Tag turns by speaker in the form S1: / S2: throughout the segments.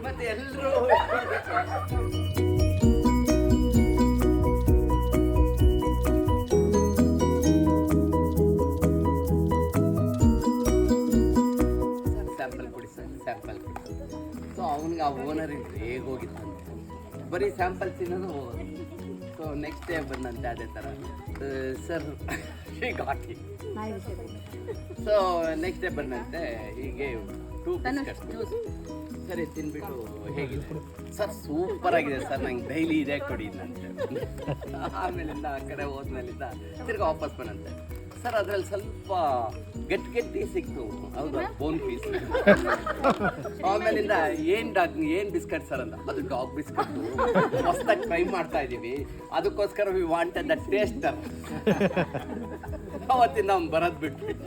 S1: ಮತ್ತೆ ಎಲ್ಲರೂ ಸ್ಯಾಂಪಲ್ ಕೊಡಿ ಸರ್, ಸ್ಯಾಂಪಲ್ ಕೊಡಿ. ಸೊ ಅವನಿಗೆ ಆ ಓನರ್ ಹೇಗೆ ಹೋಗಿತ್ತಂತೆ, ಬರೀ ಸ್ಯಾಂಪಲ್ ತಿನ್ನೋದು ಹೋಗೋದು. ಸೊ ನೆಕ್ಸ್ಟ್ ಡೇ ಬಂದಂತೆ ಅದೇ ಥರ ಸರ್ ಗಾಟಿ. ಸೊ ನೆಕ್ಸ್ಟ್ ಡೇ ಬಂದಂತೆ ಹೀಗೆ 2 ಬಿಸ್ಕಟ್ಸ್ ಸರಿ ತಿನ್ಬಿಟ್ಟು ಹೇಗಿದೆ ಸರ್, ಸೂಪರ್ ಆಗಿದೆ ಸರ್, ನಂಗೆ ಡೈಲಿ ಇದೇ ಕೊಡಿ ಅಂತೆ. ಆಮೇಲಿಂದ ಆ ಕಡೆ ಹೋದ್ಮೇಲಿಂದ ತಿರ್ಗಿ ವಾಪಸ್ ಬಂದಂತೆ ಸರ್, ಅದ್ರಲ್ಲಿ ಸ್ವಲ್ಪ ಗಟ್ಟಿ ಸಿಕ್ತು. ಹೌದಾ, ಬೋನ್ ಪೀಸ್. ಆಮೇಲಿಂದ ಏನು ಬಿಸ್ಕಟ್ ಸರ್ ಅಂತ, ಅದು ಡಾಗ್ ಬಿಸ್ಕಟ್ ಹೊಸದಾಗಿ ಟ್ರೈ ಮಾಡ್ತಾ ಇದ್ದೀವಿ, ಅದಕ್ಕೋಸ್ಕರ ವಿ ವಾಂಟೆಡ್ ದ ಟೇಸ್ಟರ್. ಅವತ್ತಿಂದ ಅವ್ನು ಬರೋದು ಬಿಟ್ಬಿಟ್ಟು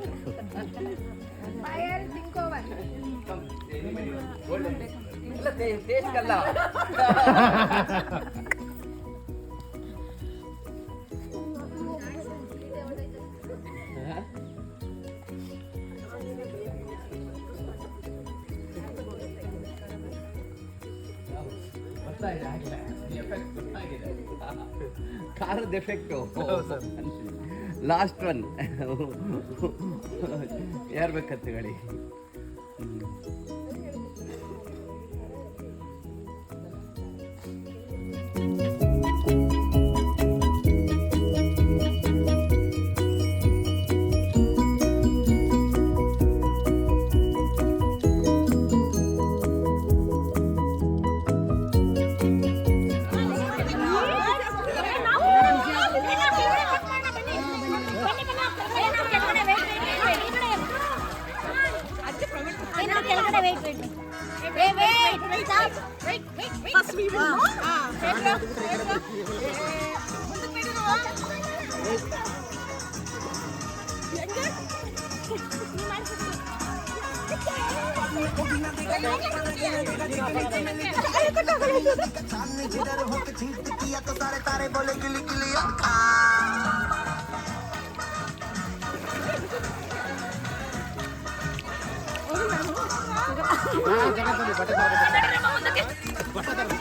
S1: ಇಲ್ಲ ಟೇಸ್ಟ್ ಅಲ್ಲ. ಕಾರದ ಎಫೆಕ್ಟು ಲಾಸ್ಟ್ ಒನ್ ಯಾರು ಬೇಕಂತ ಹೇಳಿ.
S2: तारे बोले गिली गिली बटे